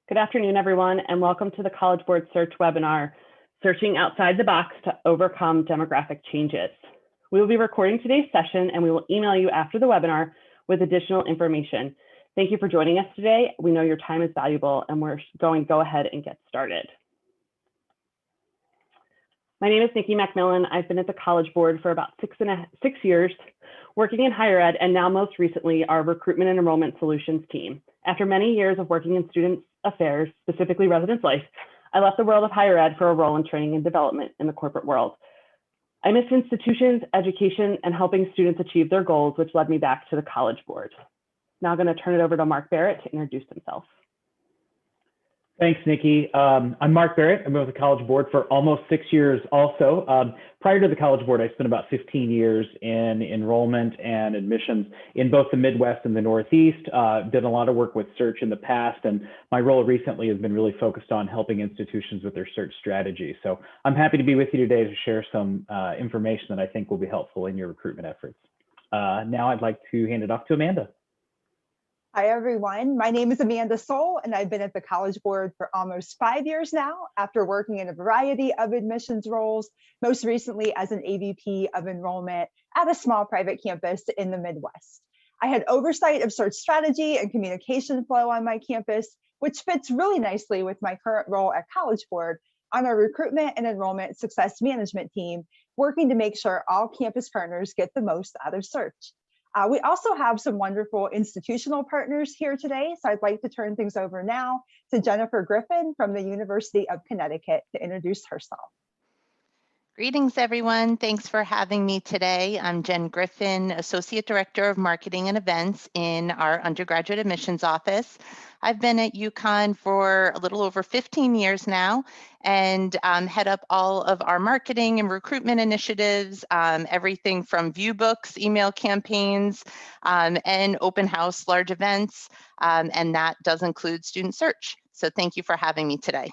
Good afternoon, everyone, and welcome to the College Board Search webinar, Searching Outside the Box to Overcome Demographic Changes. We will be recording today's session and we will email you after the webinar with additional information. Thank you for joining us today. We know your time is valuable and we're going to go ahead and get started. My name is Nikki McMillan. I've been at the College Board for about six years, working in higher ed, and now most recently our Recruitment and Enrollment Solutions team. After many years of working in student affairs, specifically residence life, I left the world of higher ed for a role in training and development in the corporate world. I miss institutions, education, and helping students achieve their goals, which led me back to the College Board. Now I'm going to turn it over to Mark Barrett to introduce himself. Thanks, Nikki. I'm Mark Barrett. I've been with the College Board for almost 6 years also. Prior to the College Board, I spent about 15 years in enrollment and admissions in both the Midwest and the Northeast. Did a lot of work with search in the past, and my role recently has been really focused on helping institutions with their search strategy. So I'm happy to be with you today to share some information that I think will be helpful in your recruitment efforts. Now I'd like to hand it off to Amanda. Hi, everyone. My name is Amanda Soul, and I've been at the College Board for almost 5 years now after working in a variety of admissions roles, most recently as an AVP of enrollment at a small private campus in the Midwest. I had oversight of search strategy and communication flow on my campus, which fits really nicely with my current role at College Board on our recruitment and enrollment success management team, working to make sure all campus partners get the most out of search. We also have some wonderful institutional partners here today, so I'd like to turn things over now to Jennifer Griffin from the University of Connecticut to introduce herself. Greetings, everyone. Thanks for having me today. I'm Jen Griffin, Associate Director of Marketing and Events in our undergraduate admissions office. I've been at UConn for a little over 15 years now and head up all of our marketing and recruitment initiatives, everything from view books, email campaigns, and open house large events, and that does include student search. So thank you for having me today.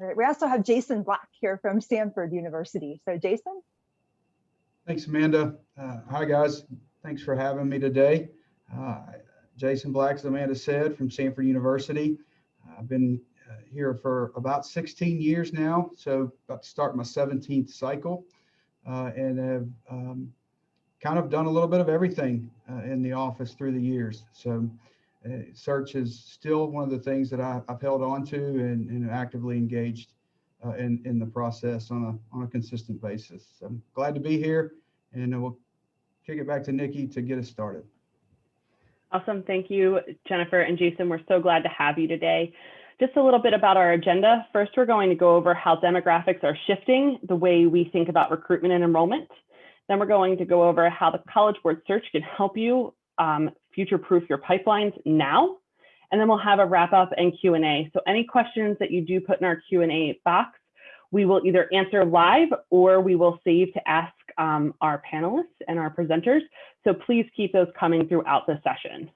All right, we also have Jason Black here from Stanford University. So Jason? Thanks, Amanda. Hi, guys. Thanks for having me today. Jason Black, as Amanda said, from Stanford University. I've been here for about 16 years now, so about to start my 17th cycle, and have kind of done a little bit of everything in the office through the years. So search is still one of the things that I've held on to and actively engaged in the process on a consistent basis. So I'm glad to be here, and we'll kick it back to Nikki to get us started. Awesome. Thank you, Jennifer and Jason. We're so glad to have you today. Just a little bit about our agenda. First, we're going to go over how demographics are shifting the way we think about recruitment and enrollment. Then we're going to go over how the College Board Search can help you future-proof your pipelines now. And then we'll have a wrap-up and Q&A. So any questions that you do put in our Q&A box, we will either answer live or we will save to ask our panelists and our presenters. So please keep those coming throughout the session.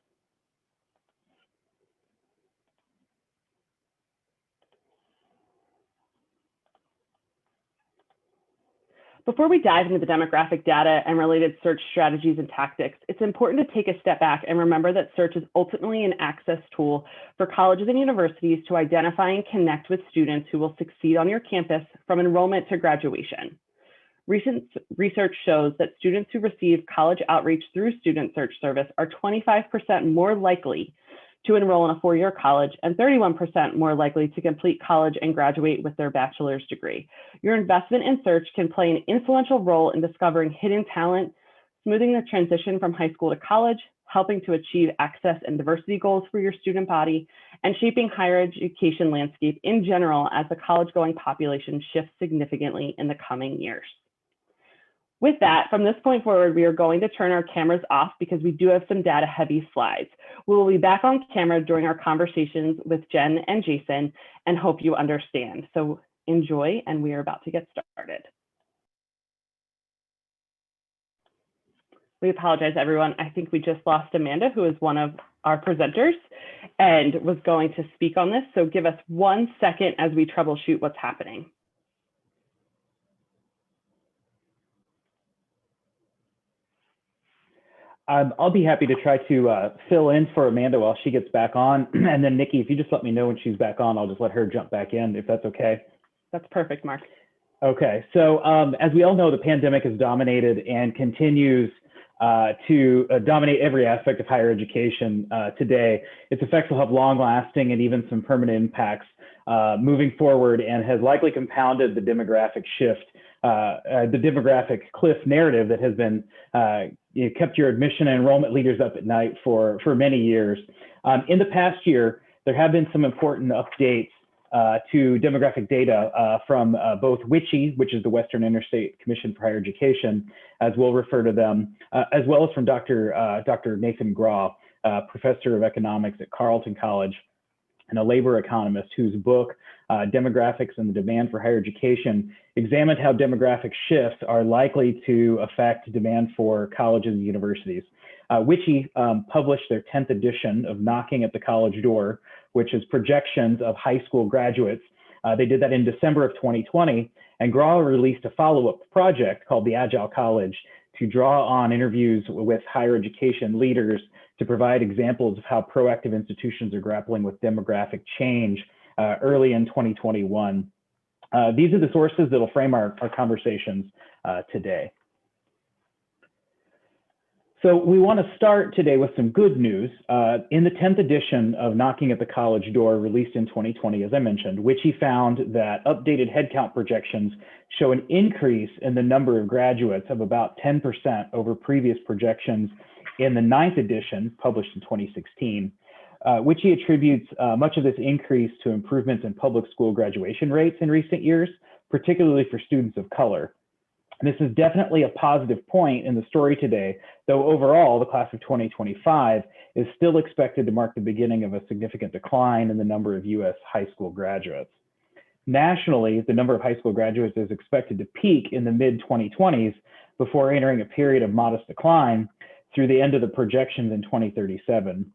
Before we dive into the demographic data and related search strategies and tactics, it's important to take a step back and remember that search is ultimately an access tool for colleges and universities to identify and connect with students who will succeed on your campus from enrollment to graduation. Recent research shows that students who receive college outreach through Student Search Service are 25% more likely to enroll in a four-year college and 31% more likely to complete college and graduate with their bachelor's degree. Your investment in search can play an influential role in discovering hidden talent, smoothing the transition from high school to college, helping to achieve access and diversity goals for your student body, and shaping higher education landscape in general as the college-going population shifts significantly in the coming years. With that, from this point forward, we are going to turn our cameras off because we do have some data-heavy slides. We will be back on camera during our conversations with Jen and Jason and hope you understand. So enjoy, and we are about to get started. We apologize, everyone. I think we just lost Amanda, who is one of our presenters and was going to speak on this. So give us 1 second as we troubleshoot what's happening. I'll be happy to try to fill in for Amanda while she gets back on. And then Nikki, if you just let me know when she's back on, I'll just let her jump back in if that's okay. That's perfect, Mark. Okay, so as we all know, the pandemic has dominated and continues to dominate every aspect of higher education today. Its effects will have long-lasting and even some permanent impacts moving forward, and has likely compounded the demographic shift, the demographic cliff narrative that has been kept your admission and enrollment leaders up at night for many years. In the past year, there have been some important updates to demographic data from both WICHE, which is the Western Interstate Commission for Higher Education, as we'll refer to them, as well as from Dr. Nathan Graw, professor of economics at Carleton College and a labor economist whose book, Demographics and the Demand for Higher Education, examined how demographic shifts are likely to affect demand for colleges and universities. WICHE published their 10th edition of Knocking at the College Door, which is projections of high school graduates. They did that in December of 2020, and Graw released a follow-up project called the Agile College to draw on interviews with higher education leaders to provide examples of how proactive institutions are grappling with demographic change early in 2021. These are the sources that will frame our conversations today. So we want to start today with some good news. In the 10th edition of Knocking at the College Door, released in 2020, as I mentioned, WICHE found that updated headcount projections show an increase in the number of graduates of about 10% over previous projections in the 9th edition, published in 2016. WICHE attributes much of this increase to improvements in public school graduation rates in recent years, particularly for students of color. This is definitely a positive point in the story today, though overall the class of 2025 is still expected to mark the beginning of a significant decline in the number of US high school graduates. Nationally, the number of high school graduates is expected to peak in the mid-2020s before entering a period of modest decline through the end of the projections in 2037.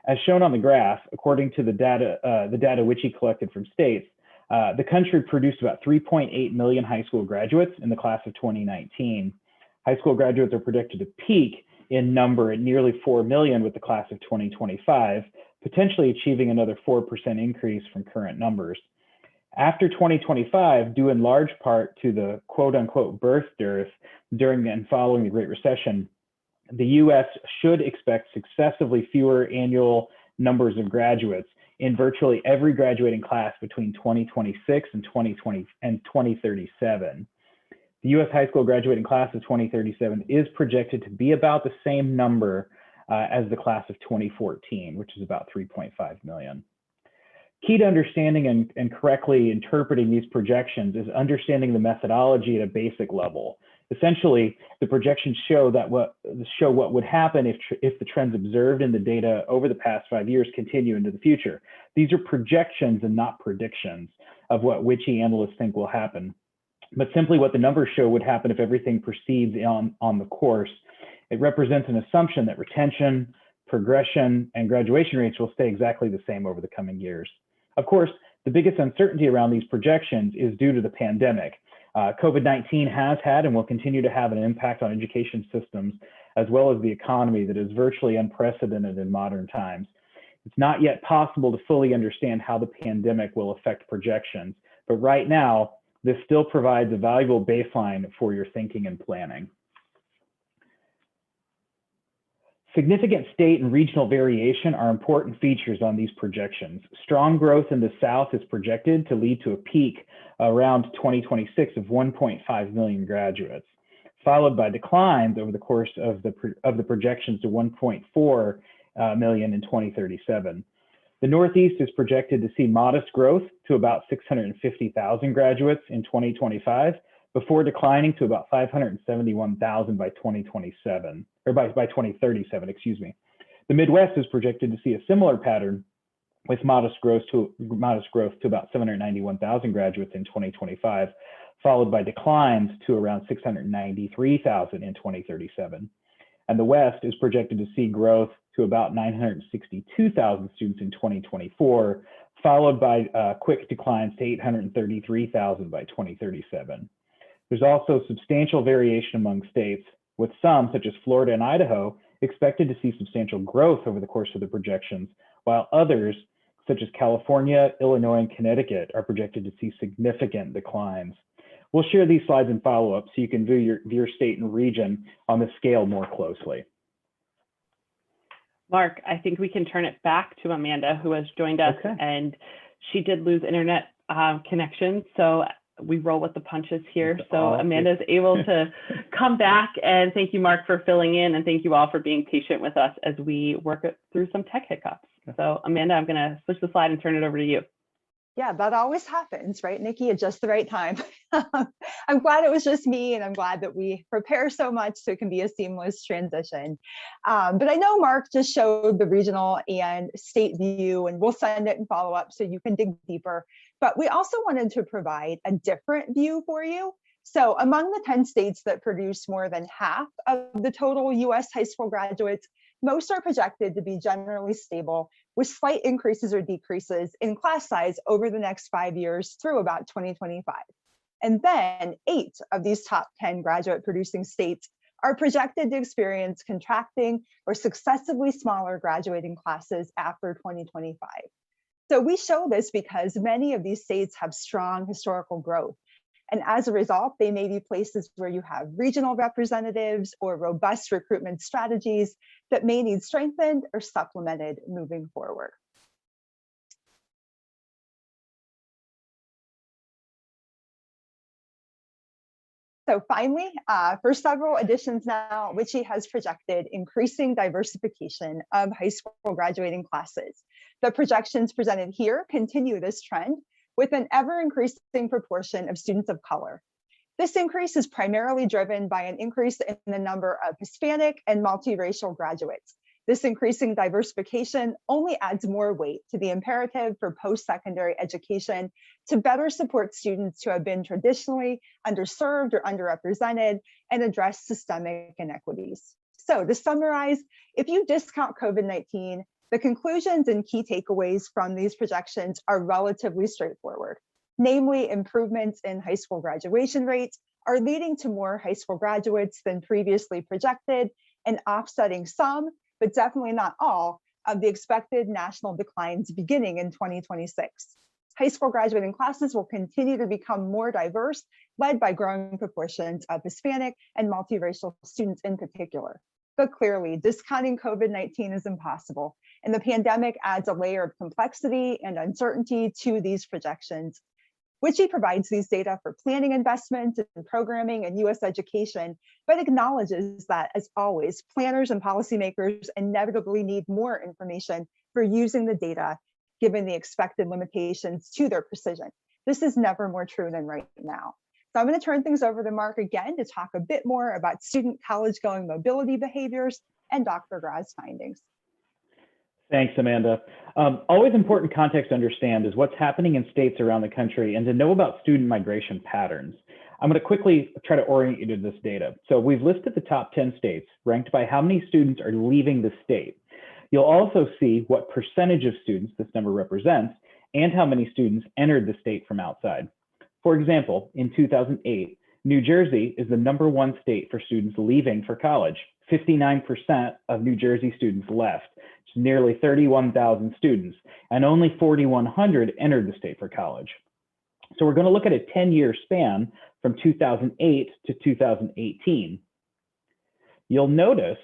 As shown on the graph, according to the data WICHE collected from states, the country produced about 3.8 million high school graduates in the class of 2019. High school graduates are predicted to peak in number at nearly 4 million with the class of 2025, potentially achieving another 4% increase from current numbers. After 2025, due in large part to the quote unquote birth dearth during and following the Great Recession, the US should expect successively fewer annual numbers of graduates in virtually every graduating class between 2026 and 2037. The US high school graduating class of 2037 is projected to be about the same number as the class of 2014, which is about 3.5 million. Key to understanding and correctly interpreting these projections is understanding the methodology at a basic level. Essentially, the projections show what would happen if the trends observed in the data over the past 5 years continue into the future. These are projections and not predictions of what WICHE analysts think will happen, but simply what the numbers show would happen if everything proceeds on the course. It represents an assumption that retention, progression, and graduation rates will stay exactly the same over the coming years. Of course, the biggest uncertainty around these projections is due to the pandemic. COVID-19 has had and will continue to have an impact on education systems, as well as the economy that is virtually unprecedented in modern times. It's not yet possible to fully understand how the pandemic will affect projections, but right now, this still provides a valuable baseline for your thinking and planning. Significant state and regional variation are important features on these projections. Strong growth in the South is projected to lead to a peak around 2026 of 1.5 million graduates, followed by declines over the course of the projections to 1.4 million in 2037. The Northeast is projected to see modest growth to about 650,000 graduates in 2025, before declining to about 571,000 by 2027, or by 2037, excuse me. The Midwest is projected to see a similar pattern with modest growth to about 791,000 graduates in 2025, followed by declines to around 693,000 in 2037. And the West is projected to see growth to about 962,000 students in 2024, followed by quick declines to 833,000 by 2037. There's also substantial variation among states, with some, such as Florida and Idaho, expected to see substantial growth over the course of the projections, while others, such as California, Illinois, and Connecticut, are projected to see significant declines. We'll share these slides in follow-up so you can view your state and region on the scale more closely. Mark, I think we can turn it back to Amanda, who has joined us, and she did lose internet connection. So we roll with the punches here. So Amanda is able to come back, and thank you, Mark, for filling in, and thank you all for being patient with us as we work through some tech hiccups. So Amanda, I'm gonna switch the slide and turn it over to you. Yeah, that always happens, right, Nikki, at just the right time. I'm glad it was just me, and I'm glad that we prepare so much so it can be a seamless transition. But I know Mark just showed the regional and state view, and we'll send it and follow up so you can dig deeper. But we also wanted to provide a different view for you. So among the 10 states that produce more than half of the total US high school graduates, most are projected to be generally stable with slight increases or decreases in class size over the next 5 years through about 2025. And then 8 of these top 10 graduate producing states are projected to experience contracting or successively smaller graduating classes after 2025. So we show this because many of these states have strong historical growth. And as a result, they may be places where you have regional representatives or robust recruitment strategies that may need strengthened or supplemented moving forward. So finally, for several editions now, WICHE has projected increasing diversification of high school graduating classes. The projections presented here continue this trend with an ever-increasing proportion of students of color. This increase is primarily driven by an increase in the number of Hispanic and multiracial graduates. This increasing diversification only adds more weight to the imperative for post-secondary education to better support students who have been traditionally underserved or underrepresented and address systemic inequities. So to summarize, if you discount COVID-19, the conclusions and key takeaways from these projections are relatively straightforward. Namely, improvements in high school graduation rates are leading to more high school graduates than previously projected and offsetting some, but definitely not all, of the expected national declines beginning in 2026. High school graduating classes will continue to become more diverse, led by growing proportions of Hispanic and multiracial students in particular. But clearly, discounting COVID-19 is impossible, and the pandemic adds a layer of complexity and uncertainty to these projections. WICHE provides these data for planning investments in programming and US education, but acknowledges that, as always, planners and policymakers inevitably need more information for using the data, given the expected limitations to their precision. This is never more true than right now. So I'm going to turn things over to Mark again to talk a bit more about student college-going mobility behaviors and Dr. Graz's findings. Thanks, Amanda. Always important context to understand is what's happening in states around the country and to know about student migration patterns. I'm going to quickly try to orient you to this data. So we've listed the top 10 states ranked by how many students are leaving the state. You'll also see what percentage of students this number represents and how many students entered the state from outside. For example, in 2008, New Jersey is the #1 state for students leaving for college. 59% of New Jersey students left. It's nearly 31,000 students, and only 4,100 entered the state for college. So we're going to look at a 10-year span from 2008 to 2018. You'll notice,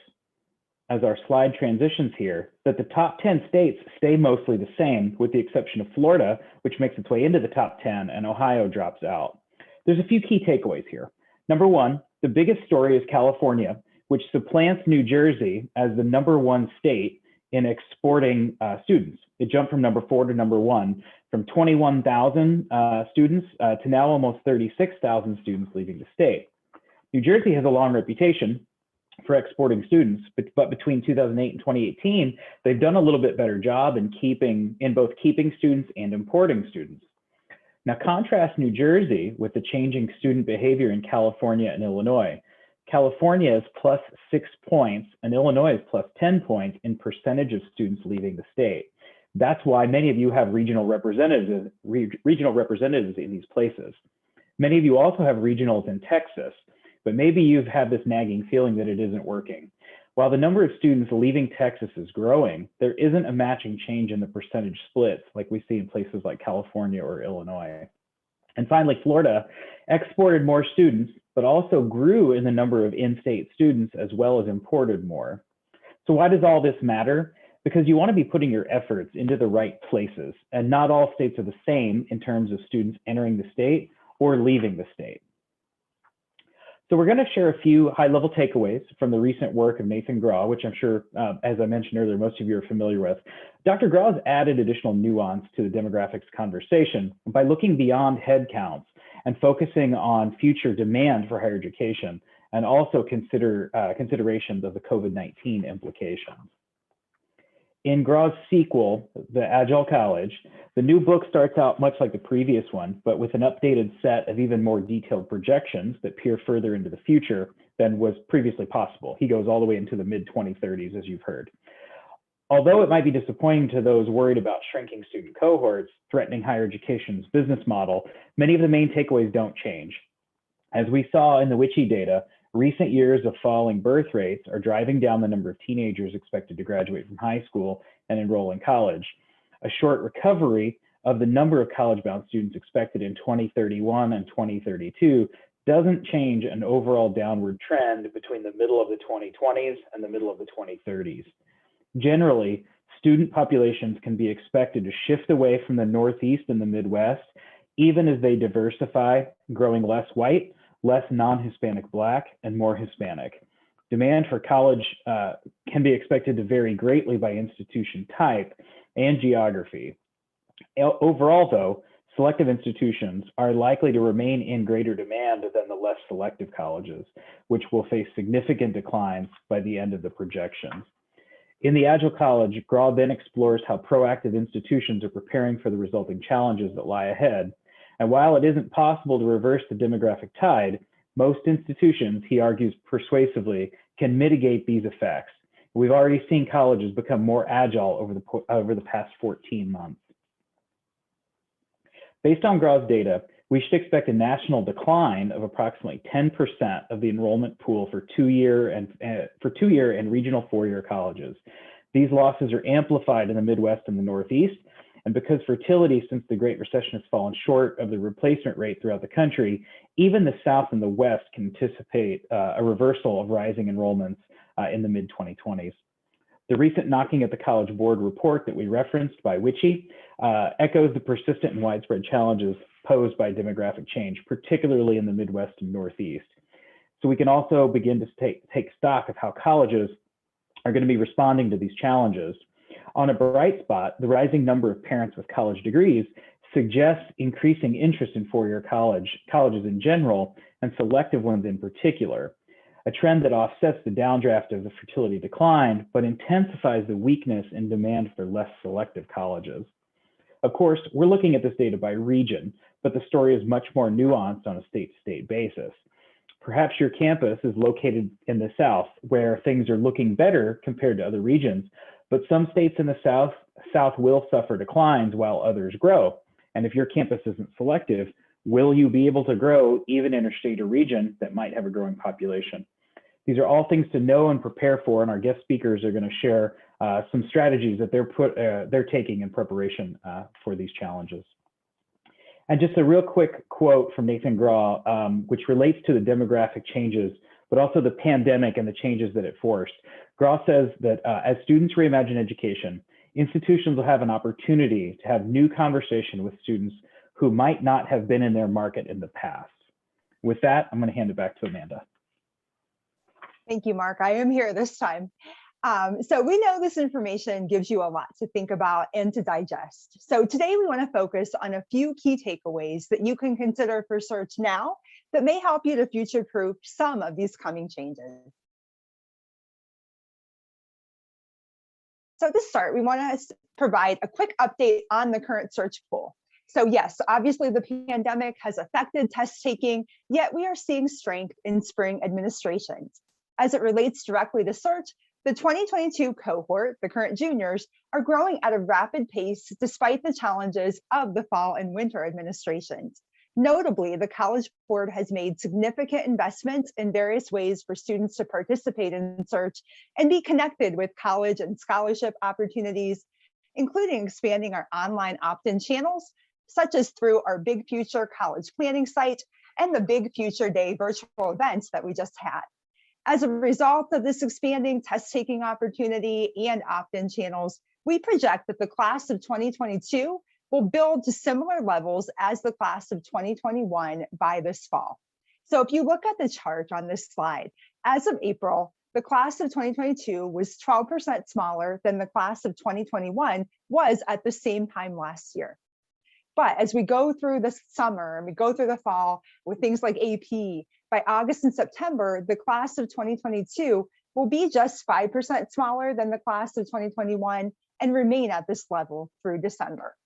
as our slide transitions here, that the top 10 states stay mostly the same, with the exception of Florida, which makes its way into the top 10, and Ohio drops out. There's a few key takeaways here. Number one, the biggest story is California, which supplants New Jersey as the #1 state in exporting students. It jumped from #4 to #1, from 21,000 students to now almost 36,000 students leaving the state. New Jersey has a long reputation for exporting students, but between 2008 and 2018, they've done a little bit better job in both keeping students and importing students. Now contrast New Jersey with the changing student behavior in California and Illinois. California is +6 points and Illinois is +10 points in percentage of students leaving the state. That's why many of you have regional representatives in these places. Many of you also have regionals in Texas, but maybe you've had this nagging feeling that it isn't working. While the number of students leaving Texas is growing, there isn't a matching change in the percentage splits like we see in places like California or Illinois. And finally, Florida exported more students, but also grew in the number of in-state students as well as imported more. So why does all this matter? Because you want to be putting your efforts into the right places, and not all states are the same in terms of students entering the state or leaving the state. So we're going to share a few high-level takeaways from the recent work of Nathan Graw, which I'm sure, as I mentioned earlier, most of you are familiar with. Dr. Graw has added additional nuance to the demographics conversation by looking beyond head counts and focusing on future demand for higher education, and also considerations of the COVID-19 implications. In Graw's sequel, The Agile College, the new book starts out much like the previous one, but with an updated set of even more detailed projections that peer further into the future than was previously possible. He goes all the way into the mid-2030s, as you've heard. Although it might be disappointing to those worried about shrinking student cohorts, threatening higher education's business model, many of the main takeaways don't change. As we saw in the WICHE data, recent years of falling birth rates are driving down the number of teenagers expected to graduate from high school and enroll in college. A short recovery of the number of college-bound students expected in 2031 and 2032 doesn't change an overall downward trend between the middle of the 2020s and the middle of the 2030s. Generally, student populations can be expected to shift away from the Northeast and the Midwest, even as they diversify, growing less white, less non-Hispanic Black, and more Hispanic. Demand for college can be expected to vary greatly by institution type and geography. Overall, though, selective institutions are likely to remain in greater demand than the less selective colleges, which will face significant declines by the end of the projections. In the Agile College, Graw then explores how proactive institutions are preparing for the resulting challenges that lie ahead. And while it isn't possible to reverse the demographic tide, most institutions, he argues persuasively, can mitigate these effects. We've already seen colleges become more agile over the past 14 months. Based on Graw's data, we should expect a national decline of approximately 10% of the enrollment pool for two-year and regional four-year colleges. These losses are amplified in the Midwest and the Northeast, and because fertility since the Great Recession has fallen short of the replacement rate throughout the country, even the South and the West can anticipate a reversal of rising enrollments in the mid-2020s. The recent Knocking at the College Board report that we referenced by WICHE echoes the persistent and widespread challenges posed by demographic change, particularly in the Midwest and Northeast. So we can also begin to take stock of how colleges are going to be responding to these challenges. On a bright spot, the rising number of parents with college degrees suggests increasing interest in four-year colleges in general, and selective ones in particular, a trend that offsets the downdraft of the fertility decline, but intensifies the weakness in demand for less selective colleges. Of course, we're looking at this data by region, but the story is much more nuanced on a state-to-state basis. Perhaps your campus is located in the South, where things are looking better compared to other regions, but some states in the South will suffer declines while others grow. And if your campus isn't selective, will you be able to grow even in a state or region that might have a growing population? These are all things to know and prepare for, and our guest speakers are going to share some strategies that they're taking in preparation for these challenges. And just a real quick quote from Nathan Graw, which relates to the demographic changes, but also the pandemic and the changes that it forced. Graw says that as students reimagine education, institutions will have an opportunity to have new conversation with students who might not have been in their market in the past. With that, I'm going to hand it back to Amanda. Thank you, Mark. I am here this time. So we know this information gives you a lot to think about and to digest. So today we want to focus on a few key takeaways that you can consider for search now that may help you to future-proof some of these coming changes. So to start, we want to provide a quick update on the current search pool. So yes, obviously the pandemic has affected test taking, yet we are seeing strength in spring administrations. As it relates directly to search, the 2022 cohort, the current juniors, are growing at a rapid pace despite the challenges of the fall and winter administrations. Notably, the College Board has made significant investments in various ways for students to participate in search and be connected with college and scholarship opportunities, including expanding our online opt-in channels, such as through our Big Future College Planning site and the Big Future Day virtual events that we just had. As a result of this expanding test-taking opportunity and opt-in channels, we project that the class of 2022 will build to similar levels as the class of 2021 by this fall. So if you look at the chart on this slide, as of April, the class of 2022 was 12% smaller than the class of 2021 was at the same time last year. But as we go through the summer and we go through the fall with things like AP, by August and September, the class of 2022 will be just 5% smaller than the class of 2021 and remain at this level through December.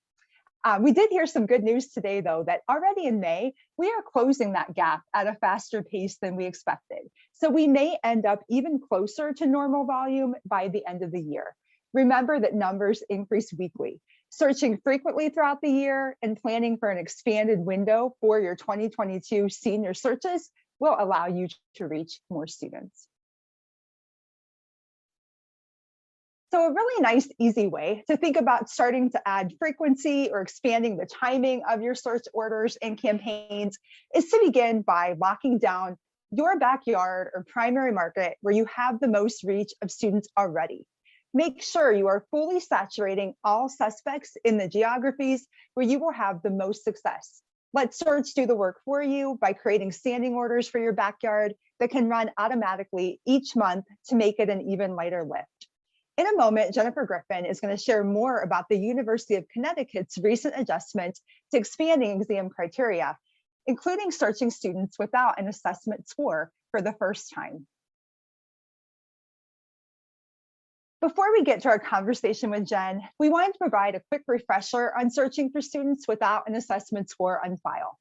We did hear some good news today, though, that already in May, we are closing that gap at a faster pace than we expected. So we may end up even closer to normal volume by the end of the year. Remember that numbers increase weekly. Searching frequently throughout the year and planning for an expanded window for your 2022 senior searches will allow you to reach more students. So a really nice, easy way to think about starting to add frequency or expanding the timing of your search orders and campaigns is to begin by locking down your backyard or primary market where you have the most reach of students already. Make sure you are fully saturating all suspects in the geographies where you will have the most success. Let search do the work for you by creating standing orders for your backyard that can run automatically each month to make it an even lighter lift. In a moment, Jennifer Griffin is going to share more about the University of Connecticut's recent adjustment to expanding exam criteria, including searching students without an assessment score for the first time. Before we get to our conversation with Jen, we wanted to provide a quick refresher on searching for students without an assessment score on file.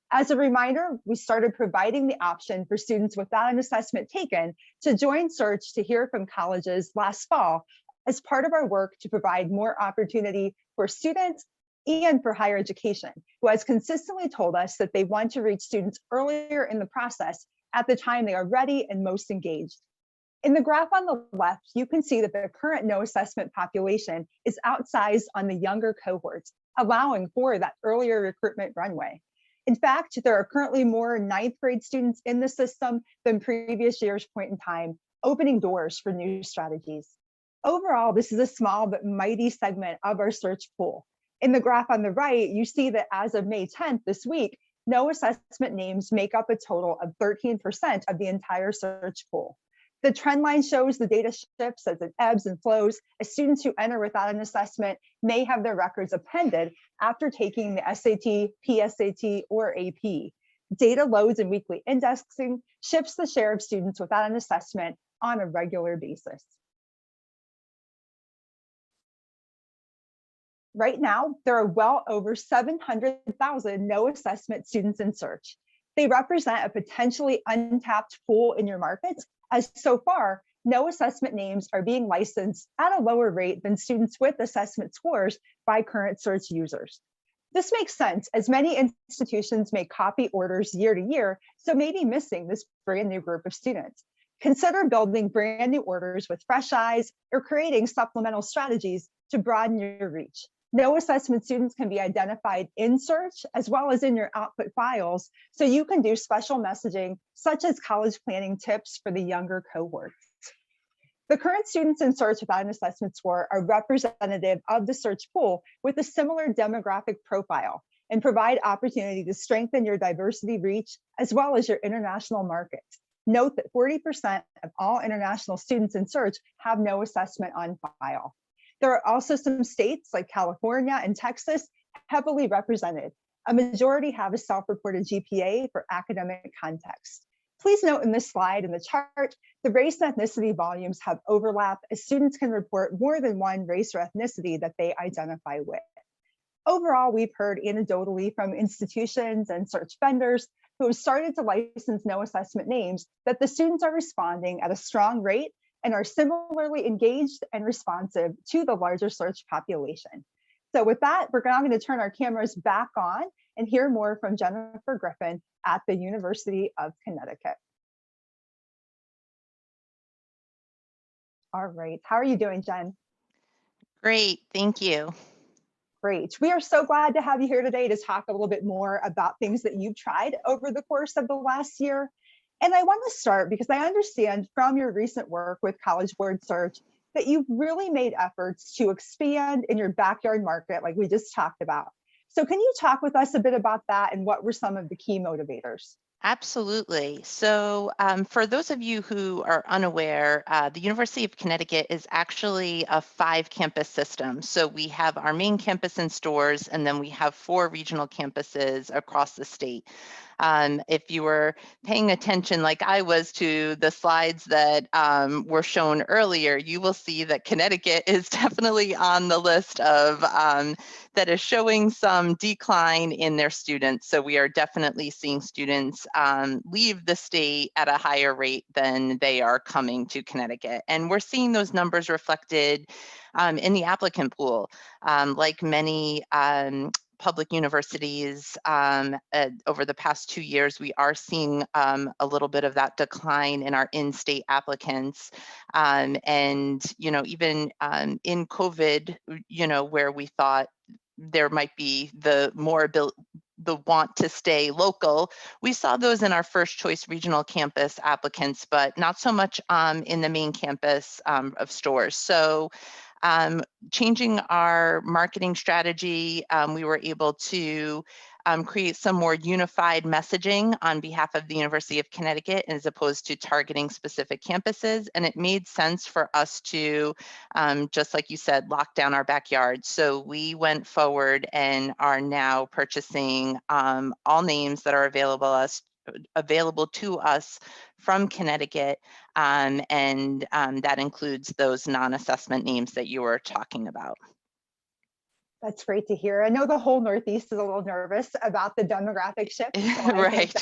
As a reminder, we started providing the option for students without an assessment taken to join search to hear from colleges last fall as part of our work to provide more opportunity for students and for higher education, who has consistently told us that they want to reach students earlier in the process at the time they are ready and most engaged. In the graph on the left, you can see that the current no assessment population is outsized on the younger cohorts, allowing for that earlier recruitment runway. In fact, there are currently more ninth grade students in the system than previous year's point in time, opening doors for new strategies. Overall, this is a small but mighty segment of our search pool. In the graph on the right, you see that as of May 10th this week, no assessment names make up a total of 13% of the entire search pool. The trend line shows the data shifts as it ebbs and flows, as students who enter without an assessment may have their records appended after taking the SAT, PSAT, or AP. Data loads and weekly indexing shifts the share of students without an assessment on a regular basis. Right now, there are well over 700,000 no assessment students in search. They represent a potentially untapped pool in your markets, as so far, no assessment names are being licensed at a lower rate than students with assessment scores by current search users. This makes sense, as many institutions may copy orders year to year, so may be missing this brand new group of students. Consider building brand new orders with fresh eyes or creating supplemental strategies to broaden your reach. No assessment students can be identified in search as well as in your output files, so you can do special messaging such as college planning tips for the younger cohorts. The current students in search without an assessment score are representative of the search pool with a similar demographic profile and provide opportunity to strengthen your diversity reach as well as your international markets. Note that 40% of all international students in search have no assessment on file. There are also some states like California and Texas heavily represented. A majority have a self-reported GPA for academic context. Please note in this slide in the chart, the race and ethnicity volumes have overlap as students can report more than one race or ethnicity that they identify with. Overall, we've heard anecdotally from institutions and search vendors who have started to license no assessment names that the students are responding at a strong rate and are similarly engaged and responsive to the larger search population. So with that, we're now going to turn our cameras back on and hear more from Jennifer Griffin at the University of Connecticut. All right, how are you doing, Jen? Great, thank you. Great. We are so glad to have you here today to talk a little bit more about things that you've tried over the course of the last year. And I want to start because I understand from your recent work with College Board Search that you've really made efforts to expand in your backyard market, like we just talked about. So can you talk with us a bit about that and what were some of the key motivators? Absolutely. So for those of you who are unaware, the University of Connecticut is actually a 5-campus system. So we have our main campus in Storrs, and then we have 4 regional campuses across the state. If you were paying attention like I was to the slides that were shown earlier, you will see that Connecticut is definitely on the list of that is showing some decline in their students. So we are definitely seeing students leave the state at a higher rate than they are coming to Connecticut. And we're seeing those numbers reflected in the applicant pool. Like many public universities over the past 2 years, we are seeing a little bit of that decline in our in-state applicants. And, even in COVID, where we thought there might be the want to stay local, we saw those in our first choice regional campus applicants, but not so much in the main campus of Storrs. So changing our marketing strategy, we were able to create some more unified messaging on behalf of the University of Connecticut as opposed to targeting specific campuses. And it made sense for us to, just like you said, lock down our backyard. So we went forward and are now purchasing all names that are available to us from Connecticut, and that includes those non-assessment names that you were talking about. That's great to hear. I know the whole Northeast is a little nervous about the demographic shift. So Right.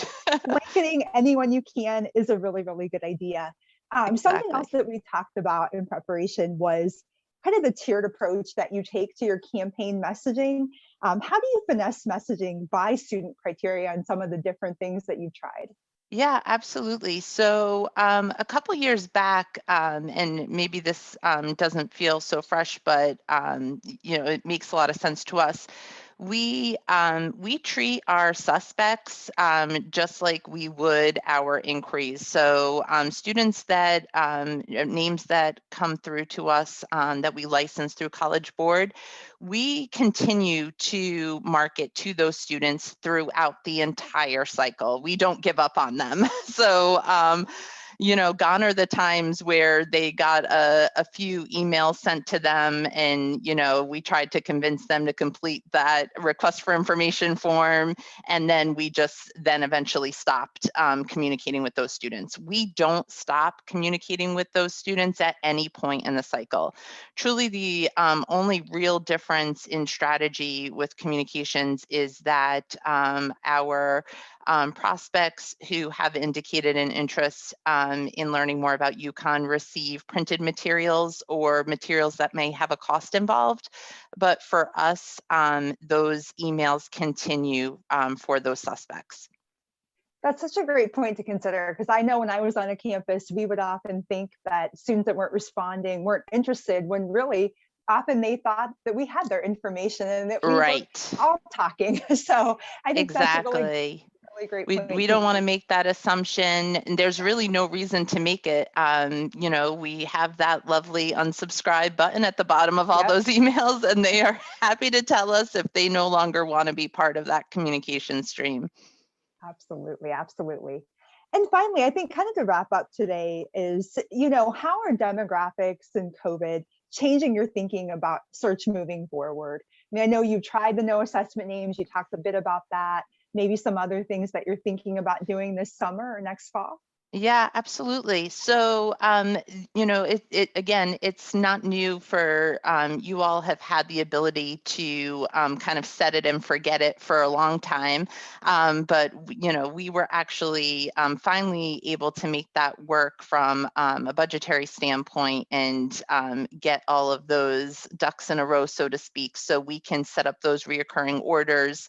Blanketing anyone you can is a really, really good idea. Exactly. Something else that we talked about in preparation was kind of the tiered approach that you take to your campaign messaging. How do you finesse messaging by student criteria and some of the different things that you've tried? Yeah, absolutely. So a couple years back, and maybe this doesn't feel so fresh, but it makes a lot of sense to us. We treat our suspects just like we would our inquiries. So students that names that come through to us that we license through College Board, we continue to market to those students throughout the entire cycle. We don't give up on them. So gone are the times where they got a few emails sent to them and, we tried to convince them to complete that request for information form. And then we just then eventually stopped communicating with those students. We don't stop communicating with those students at any point in the cycle. Truly, the only real difference in strategy with communications is that our prospects who have indicated an interest in learning more about UConn receive printed materials or materials that may have a cost involved. But for us, those emails continue for those suspects. That's such a great point to consider, because I know when I was on a campus, we would often think that students that weren't responding weren't interested, when really often they thought that we had their information and that we Right. were all talking. So I think Exactly. that's a really great point. We don't want to make that assumption. And there's really no reason to make it. We have that lovely unsubscribe button at the bottom of all Yep. those emails, and they are happy to tell us if they no longer want to be part of that communication stream. Absolutely, absolutely. And finally, I think kind of to wrap up today is, how are demographics and COVID changing your thinking about search moving forward? I mean, I know you've tried the no assessment names, you talked a bit about that, maybe some other things that you're thinking about doing this summer or next fall? Yeah, absolutely. So, again, it's not new for you all have had the ability to kind of set it and forget it for a long time. But, we were actually finally able to make that work from a budgetary standpoint and get all of those ducks in a row, so to speak, so we can set up those reoccurring orders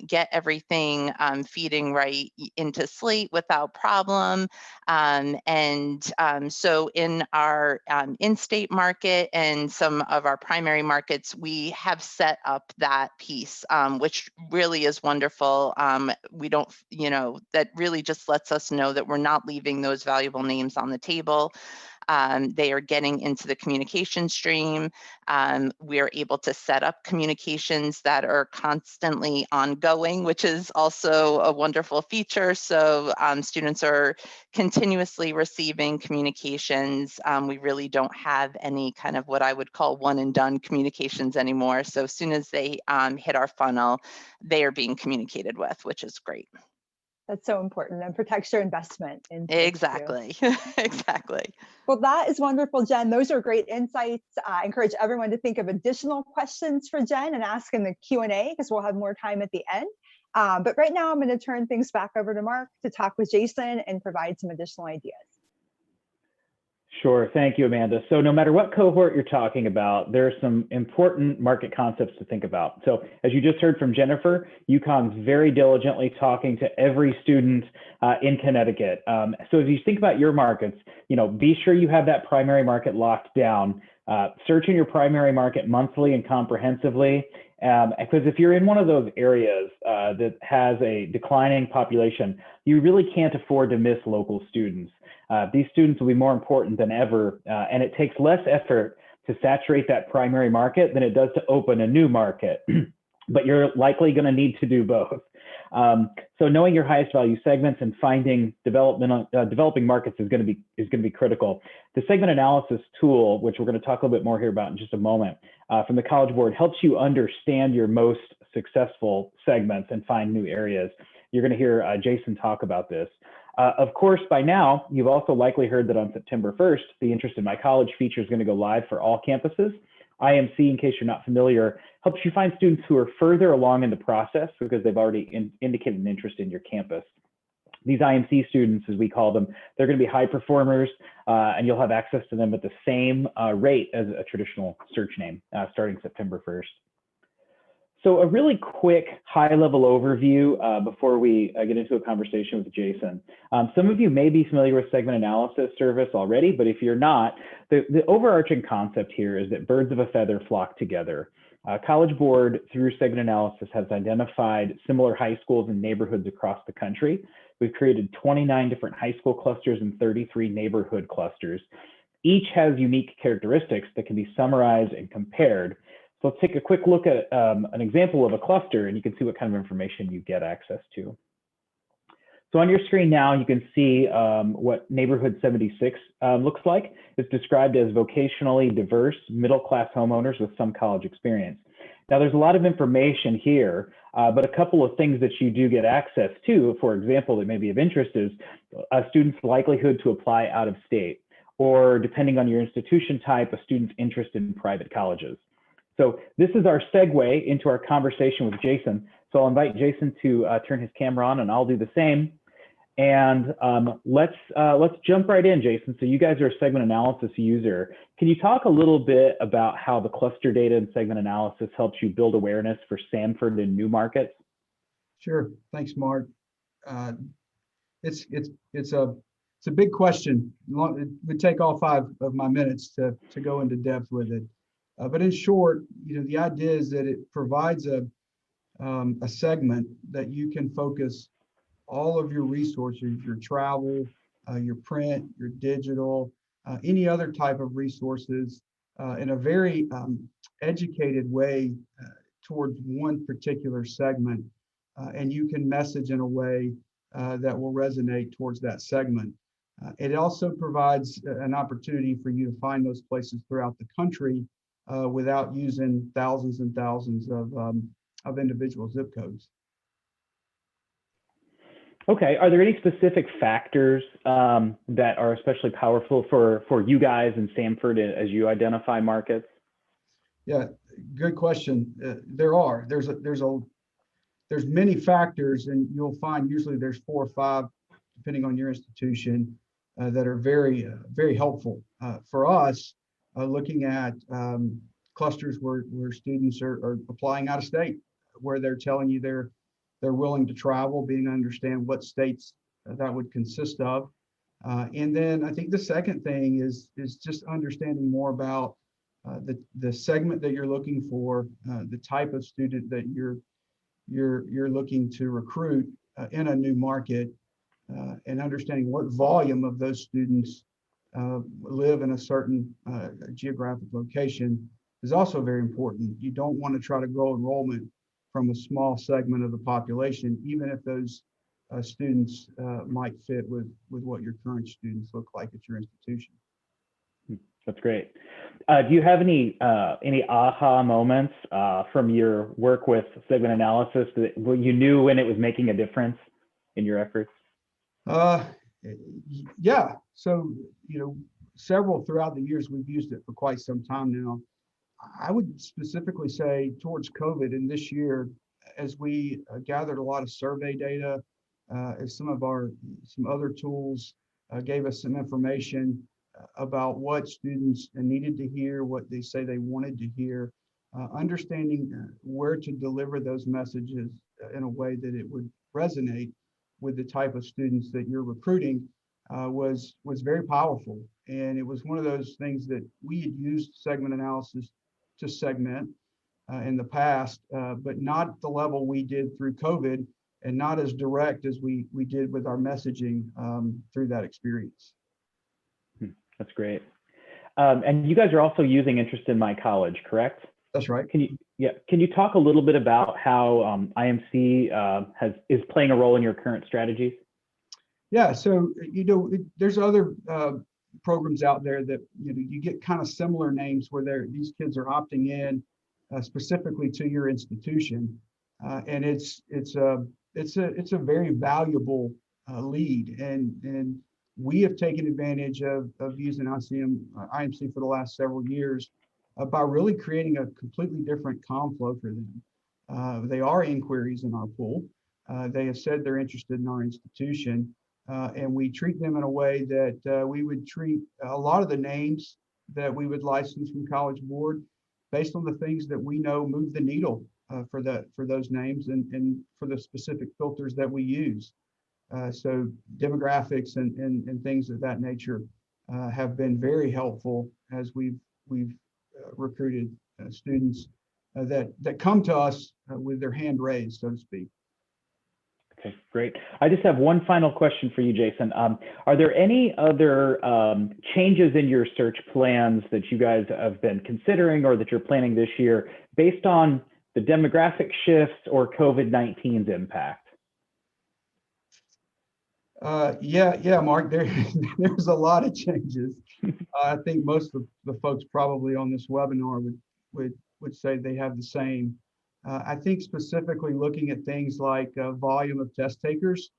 get everything feeding right into Slate without problem. So in our in-state market and some of our primary markets, we have set up that piece, which really is wonderful. We don't, that really just lets us know that we're not leaving those valuable names on the table. They are getting into the communication stream. We are able to set up communications that are constantly ongoing, which is also a wonderful feature. So students are continuously receiving communications. We really don't have any kind of what I would call one and done communications anymore. So as soon as they hit our funnel, they are being communicated with, which is great. That's so important, and protects your investment. Exactly. Exactly. Well, that is wonderful, Jen. Those are great insights. I encourage everyone to think of additional questions for Jen and ask in the Q&A, because we'll have more time at the end. But right now, I'm going to turn things back over to Mark to talk with Jason and provide some additional ideas. Sure. Thank you, Amanda. So no matter what cohort you're talking about, there are some important market concepts to think about. So as you just heard from Jennifer, UConn's very diligently talking to every student in Connecticut. So as you think about your markets, be sure you have that primary market locked down. Search in your primary market monthly and comprehensively. Because if you're in one of those areas that has a declining population, you really can't afford to miss local students. These students will be more important than ever, and it takes less effort to saturate that primary market than it does to open a new market. But you're likely going to need to do both. So knowing your highest value segments and finding developing markets is going to be critical. The segment analysis tool, which we're going to talk a little bit more here about in just a moment, from the College Board, helps you understand your most successful segments and find new areas. You're going to hear Jason talk about this. Of course, by now, you've also likely heard that on September 1st, the Interest in My College feature is going to go live for all campuses. IMC, in case you're not familiar, helps you find students who are further along in the process because they've already indicated an interest in your campus. These IMC students, as we call them, they're going to be high performers, and you'll have access to them at the same rate as a traditional search name starting September 1st. So a really quick high-level overview before we get into a conversation with Jason. Some of you may be familiar with segment analysis service already, but if you're not, the overarching concept here is that birds of a feather flock together. College Board, through segment analysis, has identified similar high schools and neighborhoods across the country. We've created 29 different high school clusters and 33 neighborhood clusters. Each has unique characteristics that can be summarized and compared. So let's take a quick look at an example of a cluster, and you can see what kind of information you get access to. So on your screen now, you can see what Neighborhood 76 looks like. It's described as vocationally diverse, middle-class homeowners with some college experience. Now, there's a lot of information here, but a couple of things that you do get access to, for example, that may be of interest is a student's likelihood to apply out of state, or depending on your institution type, a student's interest in private colleges. So this is our segue into our conversation with Jason. So I'll invite Jason to turn his camera on, and I'll do the same. And let's jump right in, Jason. So you guys are a segment analysis user. Can you talk a little bit about how the cluster data and segment analysis helps you build awareness for Sanford and new markets? Sure. Thanks, Mark. It's a big question. It would take all 5 of my minutes to go into depth with it. But in short, the idea is that it provides a segment that you can focus all of your resources, your travel, your print, your digital, any other type of resources in a very educated way towards one particular segment. And you can message in a way that will resonate towards that segment. It also provides an opportunity for you to find those places throughout the country without using thousands and thousands of individual zip codes. Okay, are there any specific factors that are especially powerful for you guys in Sanford as you identify markets? Yeah, good question. There's many factors, and you'll find usually there's 4 or 5, depending on your institution, that are very, very helpful for us. Looking at clusters where students are applying out of state, where they're telling you they're they're willing to travel, being to understand what states that would consist of. And then I think the second thing is just understanding more about the segment that you're looking for, the type of student that you're looking to recruit in a new market, and understanding what volume of those students live in a certain geographic location is also very important. You don't want to try to grow enrollment from a small segment of the population, even if those students might fit with what your current students look like at your institution. That's great. Do you have any aha moments from your work with segment analysis that you knew when it was making a difference in your efforts? Yeah. So, several throughout the years, we've used it for quite some time now. I would specifically say towards COVID and this year, as we gathered a lot of survey data, as some other tools gave us some information about what students needed to hear, what they say they wanted to hear, understanding where to deliver those messages in a way that it would resonate with the type of students that you're recruiting was very powerful. And it was one of those things that we had used segment analysis to segment in the past, but not the level we did through COVID, and not as direct as we did with our messaging through that experience. That's great. And you guys are also using Interest in My College, correct? That's right. Can you talk a little bit about how IMC is playing a role in your current strategies? Yeah, so there's other programs out there that you get kind of similar names where these kids are opting in specifically to your institution, and it's a very valuable lead, and we have taken advantage of using IMC for the last several years by really creating a completely different comm flow for them. They are inquiries in our pool. They have said they're interested in our institution, and we treat them in a way that we would treat a lot of the names that we would license from College Board based on the things that we know move the needle for those names and for the specific filters that we use. So demographics and things of that nature have been very helpful as we've recruited students that come to us with their hand raised, so to speak. Okay, great. I just have one final question for you, Jason. Are there any other changes in your search plans that you guys have been considering or that you're planning this year based on the demographic shifts or COVID-19's impact? Yeah, Mark, there's a lot of changes. I think most of the folks probably on this webinar would say they have the same. I think specifically looking at things like volume of test takers,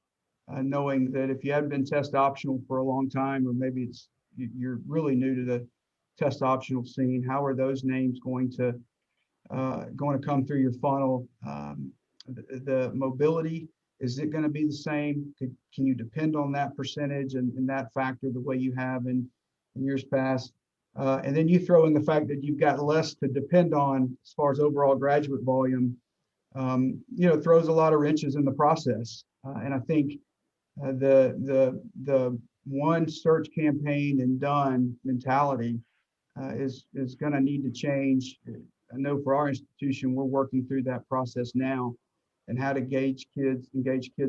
knowing that if you hadn't been test optional for a long time, or maybe you're really new to the test optional scene, how are those names going to come through your funnel? The mobility, is it going to be the same? Can you depend on that percentage and that factor the way you have in years past? And then you throw in the fact that you've got less to depend on as far as overall graduate volume, throws a lot of wrenches in the process. And I think the one search campaign and done mentality is going to need to change. I know for our institution, we're working through that process now, and how to engage kids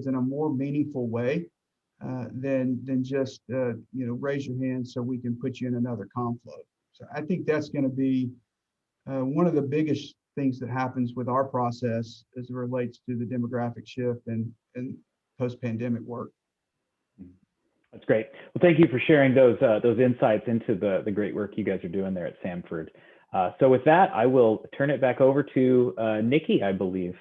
in a more meaningful way than just raise your hand so we can put you in another comm flow. So I think that's going to be one of the biggest things that happens with our process as it relates to the demographic shift and post-pandemic work. That's great. Well, thank you for sharing those insights into the great work you guys are doing there at Samford. So with that, I will turn it back over to Nikki, I believe.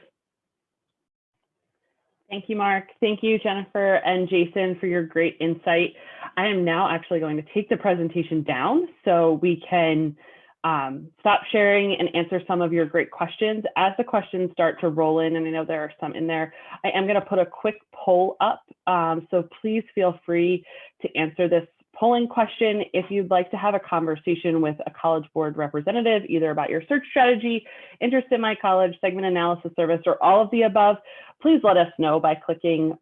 Thank you, Mark. Thank you, Jennifer and Jason, for your great insight. I am now actually going to take the presentation down so we can stop sharing and answer some of your great questions. As the questions start to roll in, and I know there are some in there, I am going to put a quick poll up. So please feel free to answer this polling question. If you'd like to have a conversation with a College Board representative, either about your search strategy, interest in My College, segment analysis service, or all of the above, please let us know by clicking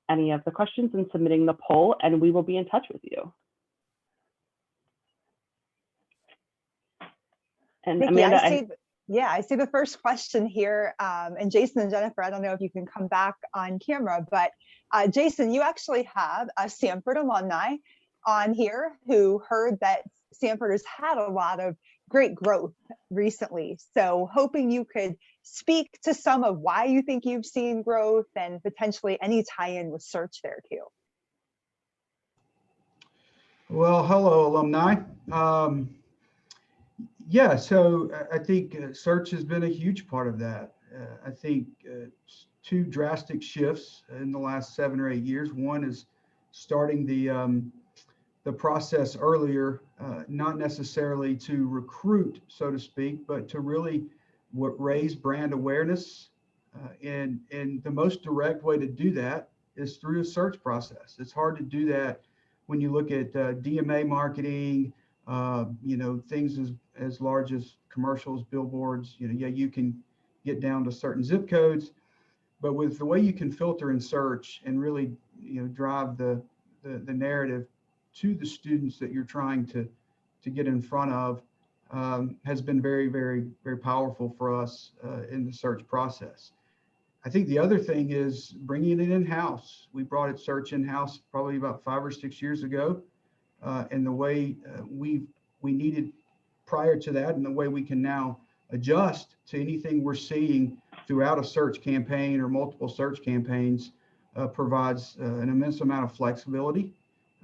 any of the questions and submitting the poll, and we will be in touch with you. And Nikki, Amanda, I see the first question here. And Jason and Jennifer, I don't know if you can come back on camera, but Jason, you actually have a Sanford alumni on here who heard that Sanford has had a lot of great growth recently. So hoping you could speak to some of why you think you've seen growth and potentially any tie-in with search there too. Well, hello, alumni. Yeah, so I think search has been a huge part of that. I think two drastic shifts in the last 7 or 8 years. One is starting the process earlier, not necessarily to recruit, so to speak, but to really raise brand awareness. And the most direct way to do that is through a search process. It's hard to do that when you look at DMA marketing, things as large as commercials, billboards. You can get down to certain zip codes, but with the way you can filter and search and really drive the narrative to the students that you're trying to get in front of has been very, very, very powerful for us in the search process. I think the other thing is bringing it in-house. We brought it search in-house probably about 5 or 6 years ago, and the way we needed prior to that, and the way we can now adjust to anything we're seeing throughout a search campaign or multiple search campaigns provides an immense amount of flexibility.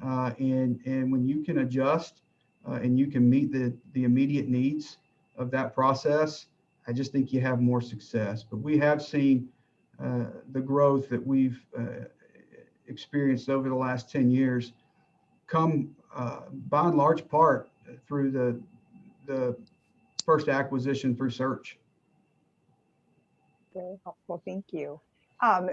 And when you can adjust and you can meet the immediate needs of that process, I just think you have more success. But we have seen the growth that we've experienced over the last 10 years come by and large part through the first acquisition through search. Very helpful, thank you.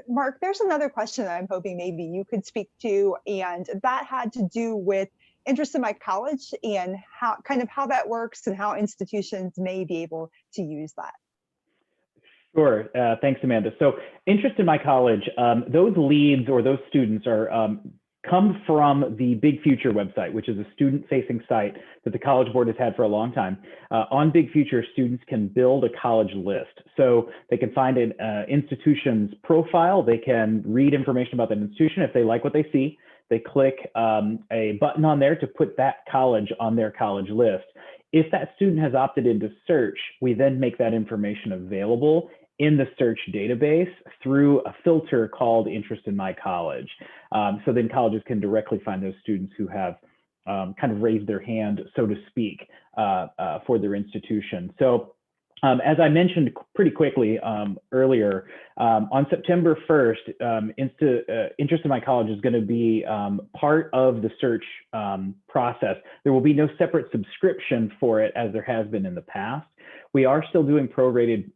Mark, there's another question that I'm hoping maybe you could speak to, and that had to do with interest in My College and how that works and how institutions may be able to use that. Sure. Thanks, Amanda. So interest in My College, those leads or those students are come from the Big Future website, which is a student-facing site that the College Board has had for a long time. On Big Future, students can build a college list. So they can find an institution's profile. They can read information about that institution. If they like what they see, they click a button on there to put that college on their college list. If that student has opted into search, we then make that information available in the search database through a filter called Interest in My College. So then colleges can directly find those students who have kind of raised their hand, so to speak, for their institution. So as I mentioned pretty quickly earlier, on September 1st, Interest in My College is going to be part of the search process. There will be no separate subscription for it as there has been in the past. We are still doing prorated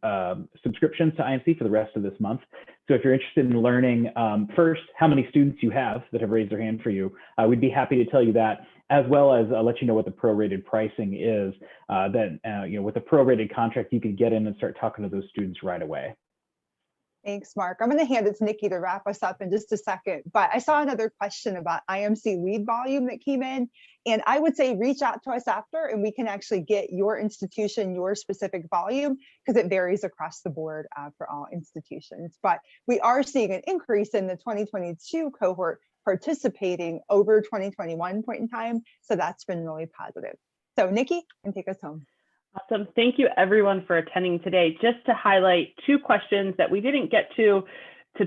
subscriptions to IMC for the rest of this month. So if you're interested in learning first how many students you have that have raised their hand for you, we'd be happy to tell you that, as well as let you know what the prorated pricing is. With a prorated contract, you can get in and start talking to those students right away. Thanks, Mark. I'm going to hand it to Nikki to wrap us up in just a second, but I saw another question about IMC lead volume that came in, and I would say reach out to us after and we can actually get your institution, your specific volume, because it varies across the board for all institutions. But we are seeing an increase in the 2022 cohort participating over 2021 point in time, so that's been really positive. So Nikki, can take us home. Awesome. Thank you everyone for attending today. Just to highlight 2 questions that we didn't get to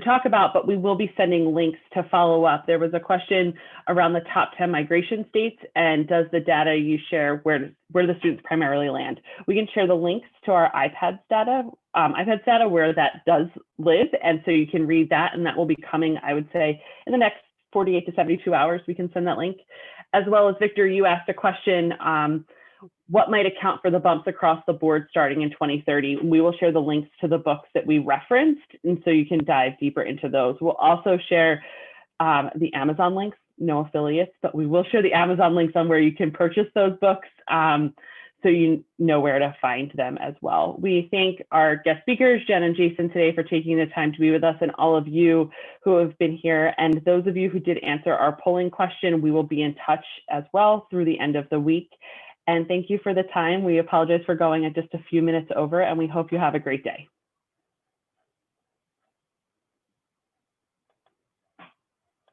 talk about, but we will be sending links to follow up. There was a question around the top 10 migration states, and does the data you share, where do the students primarily land? We can share the links to our IPADS data where that does live, and so you can read that, and that will be coming, I would say, in the next 48 to 72 hours, we can send that link. As well as Victor, you asked a question, what might account for the bumps across the board starting in 2030? We will share the links to the books that we referenced, and so you can dive deeper into those. We'll also share the Amazon links no affiliates, but we will share the Amazon links on where you can purchase those books, so you know where to find them as well. We thank our guest speakers, Jen and Jason, today for taking the time to be with us, and all of you who have been here. And those of you who did answer our polling question, we will be in touch as well through the end of the week. And thank you for the time. We apologize for going at just a few minutes over, and we hope you have a great day.